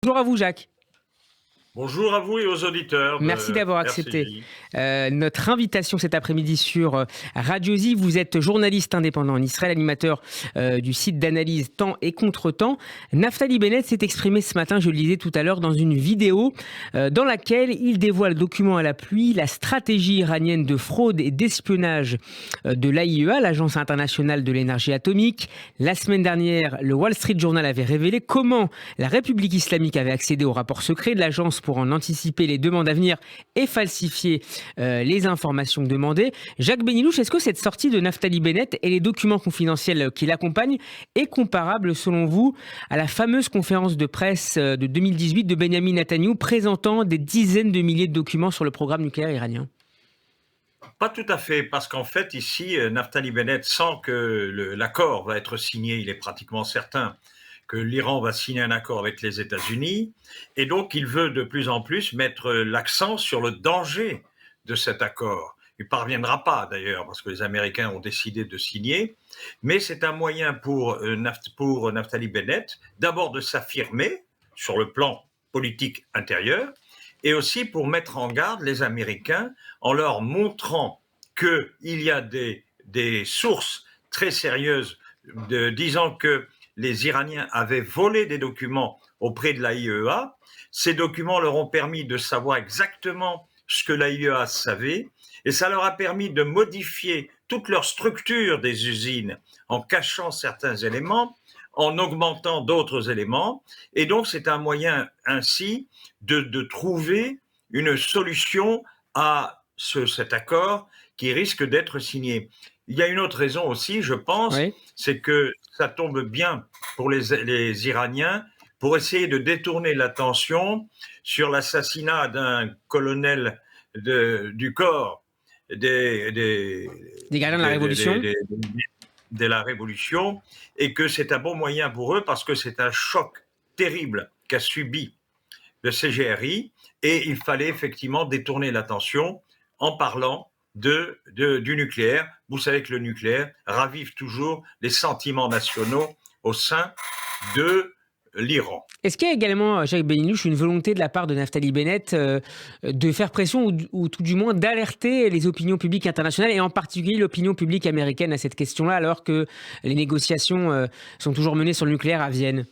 Bonjour à vous, Jacques. Bonjour à vous et aux auditeurs Merci de d'avoir accepté RCJ. notre invitation cet après-midi sur Radio Zi. Vous êtes journaliste indépendant en Israël, animateur du site d'analyse Temps et Contretemps. Naftali Bennett s'est exprimé ce matin, je le disais tout à l'heure, dans une vidéo dans laquelle il dévoile, document à la pluie, la stratégie iranienne de fraude et d'espionnage de l'AIEA, l'Agence internationale de l'énergie atomique. La semaine dernière, le Wall Street Journal avait révélé comment la République islamique avait accédé au rapport secret de l'agence pour en anticiper les demandes à venir et falsifier les informations demandées. Jacques Benilouche, est-ce que cette sortie de Naftali Bennett et les documents confidentiels qui l'accompagnent est comparable, selon vous, à la fameuse conférence de presse de 2018 de Benyamin Netanyahou présentant des dizaines de milliers de documents sur le programme nucléaire iranien? Pas tout à fait, parce qu'en fait, ici, Naftali Bennett sent que l'accord va être signé, il est pratiquement certain que l'Iran va signer un accord avec les États-Unis, et donc il veut de plus en plus mettre l'accent sur le danger de cet accord. Il ne parviendra pas d'ailleurs, parce que les Américains ont décidé de signer, mais c'est un moyen pour Naftali Bennett d'abord de s'affirmer sur le plan politique intérieur, et aussi pour mettre en garde les Américains en leur montrant qu'il y a des sources très sérieuses disant que les Iraniens avaient volé des documents auprès de l'AIEA. Ces documents leur ont permis de savoir exactement ce que l'AIEA savait, et ça leur a permis de modifier toute leur structure des usines en cachant certains éléments, en augmentant d'autres éléments. Et donc, c'est un moyen ainsi de trouver une solution à cet accord qui risque d'être signé. Il y a une autre raison aussi, je pense, Oui. c'est que ça tombe bien pour les Iraniens pour essayer de détourner l'attention sur l'assassinat d'un colonel du corps Des gardiens de la Révolution. de la Révolution, et que c'est un bon moyen pour eux parce que c'est un choc terrible qu'a subi le CGRI, et il fallait effectivement détourner l'attention en parlant du nucléaire. Vous savez que le nucléaire ravive toujours les sentiments nationaux au sein de l'Iran. Est-ce qu'il y a également, Jacques Benilouche, une volonté de la part de Naftali Bennett de faire pression ou tout du moins d'alerter les opinions publiques internationales et en particulier l'opinion publique américaine à cette question-là, alors que les négociations sont toujours menées sur le nucléaire à Vienne?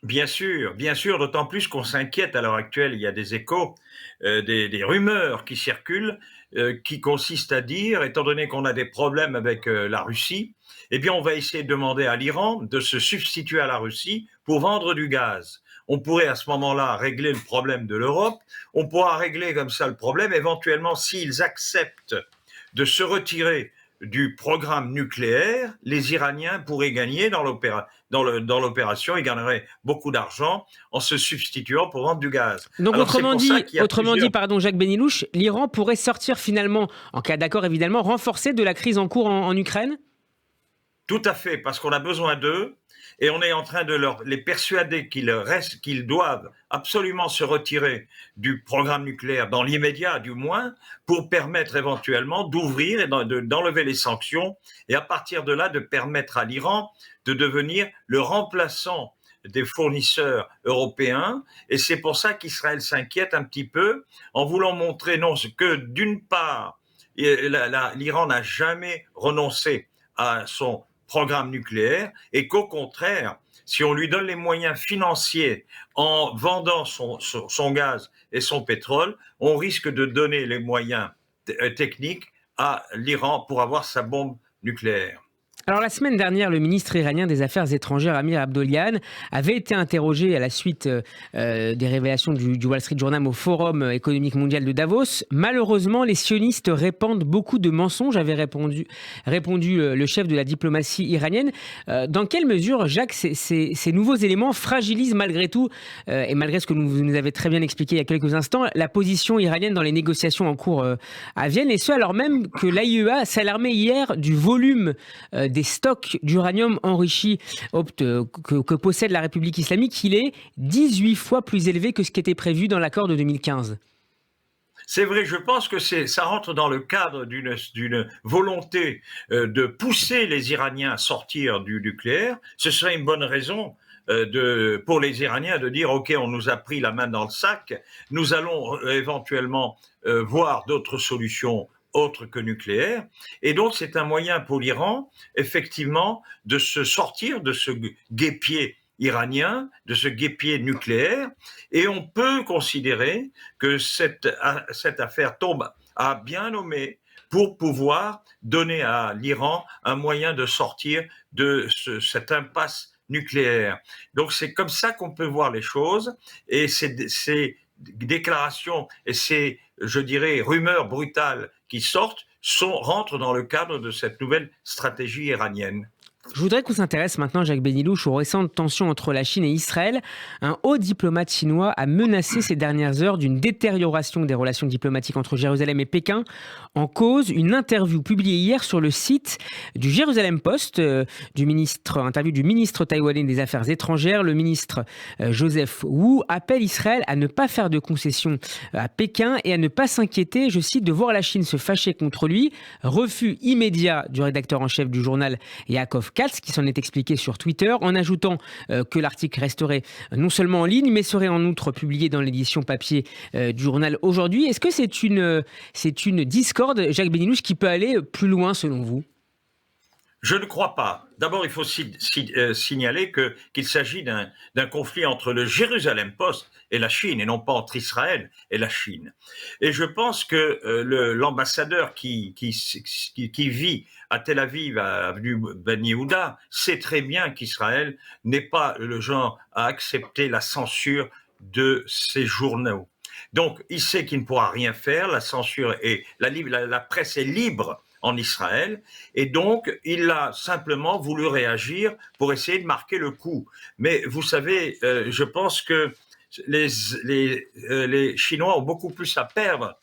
Bien sûr, d'autant plus qu'on s'inquiète à l'heure actuelle. Il y a des échos, des rumeurs qui circulent, qui consistent à dire, étant donné qu'on a des problèmes avec la Russie, eh bien on va essayer de demander à l'Iran de se substituer à la Russie pour vendre du gaz. On pourrait à ce moment-là régler le problème de l'Europe, on pourra régler comme ça le problème éventuellement s'ils acceptent de se retirer du programme nucléaire. Les Iraniens pourraient gagner dans l'opération, ils gagneraient beaucoup d'argent en se substituant pour vendre du gaz. Donc Alors, autrement dit, pardon, Jacques Benilouche, l'Iran pourrait sortir finalement, en cas d'accord évidemment, renforcé de la crise en cours en Ukraine? Tout à fait, parce qu'on a besoin d'eux, et on est en train de les persuader qu'ils doivent absolument se retirer du programme nucléaire, dans l'immédiat du moins, pour permettre éventuellement d'ouvrir et d'enlever les sanctions, et à partir de là de permettre à l'Iran de devenir le remplaçant des fournisseurs européens. Et c'est pour ça qu'Israël s'inquiète un petit peu, en voulant montrer non, que d'une part, l'Iran n'a jamais renoncé à son programme nucléaire, et qu'au contraire, si on lui donne les moyens financiers en vendant son gaz et son pétrole, on risque de donner les moyens techniques à l'Iran pour avoir sa bombe nucléaire. Alors la semaine dernière, le ministre iranien des Affaires étrangères, Amir Abdollahian, avait été interrogé à la suite des révélations du Wall Street Journal au Forum économique mondial de Davos. Malheureusement, les sionistes répandent beaucoup de mensonges, avait répondu le chef de la diplomatie iranienne. Dans quelle mesure, Jacques, ces nouveaux éléments fragilisent malgré tout, et malgré ce que vous nous avez très bien expliqué il y a quelques instants, la position iranienne dans les négociations en cours à Vienne, et ce alors même que l'AIEA s'alarmait hier du volume des stocks d'uranium enrichi que possède la République islamique, il est 18 fois plus élevé que ce qui était prévu dans l'accord de 2015. C'est vrai, je pense que ça rentre dans le cadre d'une volonté de pousser les Iraniens à sortir du nucléaire. Ce serait une bonne raison pour les Iraniens de dire OK, on nous a pris la main dans le sac, nous allons éventuellement voir d'autres solutions autres que nucléaires. Et donc, c'est un moyen pour l'Iran, effectivement, de se sortir de ce guêpier iranien, de ce guêpier nucléaire. Et on peut considérer que cette affaire tombe à bien nommer pour pouvoir donner à l'Iran un moyen de sortir de cette impasse nucléaire. Donc, c'est comme ça qu'on peut voir les choses. Et ces déclarations et ces, je dirais, rumeurs brutales qui sortent rentrent dans le cadre de cette nouvelle stratégie iranienne. Je voudrais qu'on s'intéresse maintenant, Jacques Benilouche, aux récentes tensions entre la Chine et Israël. Un haut diplomate chinois a menacé ces dernières heures d'une détérioration des relations diplomatiques entre Jérusalem et Pékin. En cause, une interview publiée hier sur le site du Jérusalem Post, interview du ministre taïwanais des Affaires étrangères. Le ministre Joseph Wu appelle Israël à ne pas faire de concessions à Pékin et à ne pas s'inquiéter, je cite, de voir la Chine se fâcher contre lui. Refus immédiat du rédacteur en chef du journal Yaakov Katz, qui s'en est expliqué sur Twitter, en ajoutant que l'article resterait non seulement en ligne, mais serait en outre publié dans l'édition papier du journal Aujourd'hui. Est-ce que c'est une discorde, Jacques Benilouche, qui peut aller plus loin selon vous ? Je ne crois pas. D'abord, il faut signaler qu'il s'agit d'un conflit entre le Jérusalem Post et la Chine, et non pas entre Israël et la Chine. Et je pense que l'ambassadeur qui vit à Tel Aviv, à avenue Ben Yehuda, sait très bien qu'Israël n'est pas le genre à accepter la censure de ses journaux. Donc, il sait qu'il ne pourra rien faire. La censure et la presse est libre en Israël, et donc il a simplement voulu réagir pour essayer de marquer le coup. Mais vous savez, je pense que les Chinois ont beaucoup plus à perdre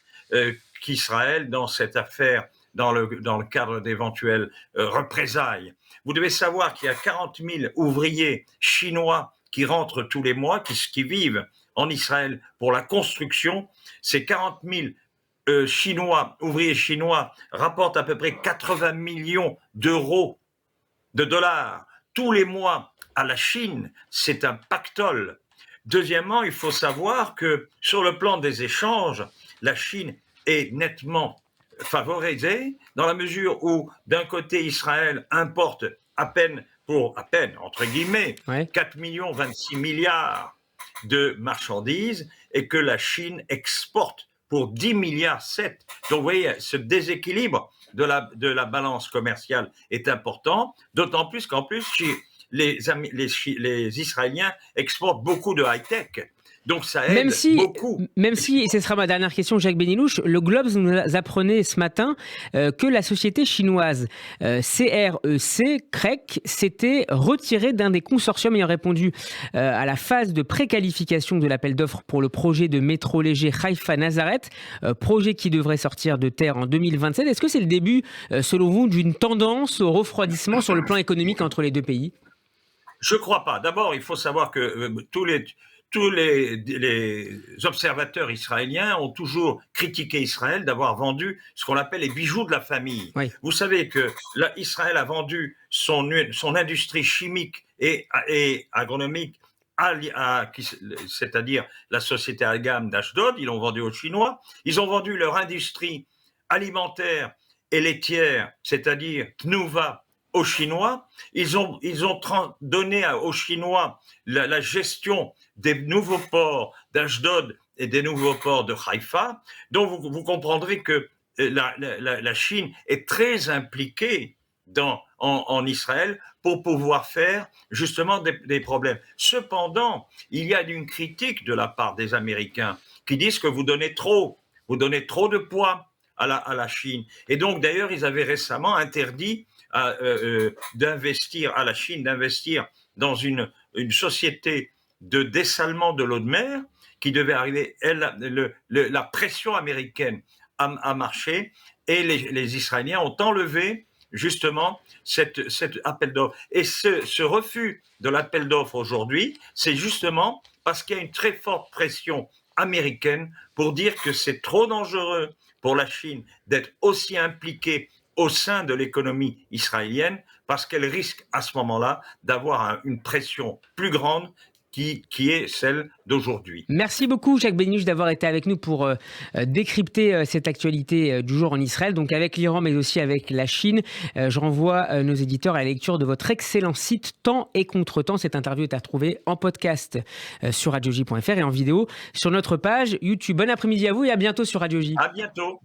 qu'Israël dans cette affaire, dans le cadre d'éventuelles représailles. Vous devez savoir qu'il y a 40 000 ouvriers chinois qui rentrent tous les mois, qui vivent en Israël pour la construction. Ces 40 000 ouvriers chinois rapportent à peu près 80 millions de dollars tous les mois à la Chine. C'est un pactole. Deuxièmement, il faut savoir que sur le plan des échanges, la Chine est nettement favorisée dans la mesure où d'un côté Israël importe à peine entre guillemets 4 millions 26 milliards de marchandises et que la Chine exporte pour 10 milliards 7. Donc, vous voyez, ce déséquilibre de la balance commerciale est important, d'autant plus qu'en plus, les Israéliens exportent beaucoup de high-tech. Donc, ça aide beaucoup. Même si, et ce sera ma dernière question, Jacques Benilouche, le Globe nous apprenait ce matin que la société chinoise CREC s'était retirée d'un des consortiums ayant répondu à la phase de préqualification de l'appel d'offres pour le projet de métro léger Haïfa-Nazareth, projet qui devrait sortir de terre en 2027. Est-ce que c'est le début, selon vous, d'une tendance au refroidissement sur le plan économique entre les deux pays ? Je ne crois pas. D'abord, il faut savoir que tous les observateurs israéliens ont toujours critiqué Israël d'avoir vendu ce qu'on appelle les bijoux de la famille. Oui. Vous savez que Israël a vendu son industrie chimique et agronomique, c'est-à-dire la société Algam d'Ashdod, ils l'ont vendu aux Chinois. Ils ont vendu leur industrie alimentaire et laitière, c'est-à-dire Tnuva, aux Chinois. Ils ont donné aux Chinois la gestion des nouveaux ports d'Ashdod et des nouveaux ports de Haïfa. Donc vous comprendrez que la Chine est très impliquée en Israël pour pouvoir faire justement des problèmes. Cependant, il y a une critique de la part des Américains qui disent que vous donnez trop de poids à la Chine. Et donc d'ailleurs, ils avaient récemment interdit à la Chine d'investir dans une société de dessalement de l'eau de mer qui devait arriver. La pression américaine a marché et les Israéliens ont enlevé justement cet appel d'offres. Et ce refus de l'appel d'offres aujourd'hui, c'est justement parce qu'il y a une très forte pression américaine pour dire que c'est trop dangereux pour la Chine d'être aussi impliquée au sein de l'économie israélienne parce qu'elle risque à ce moment-là d'avoir une pression plus grande qui est celle d'aujourd'hui. Merci beaucoup Jacques Benuche d'avoir été avec nous pour décrypter cette actualité du jour en Israël, donc avec l'Iran mais aussi avec la Chine. Je renvoie nos éditeurs à la lecture de votre excellent site Temps et Contretemps. Cette interview est à retrouver en podcast sur radioj.fr et en vidéo sur notre page YouTube. Bon après-midi à vous et à bientôt sur Radio J. À bientôt.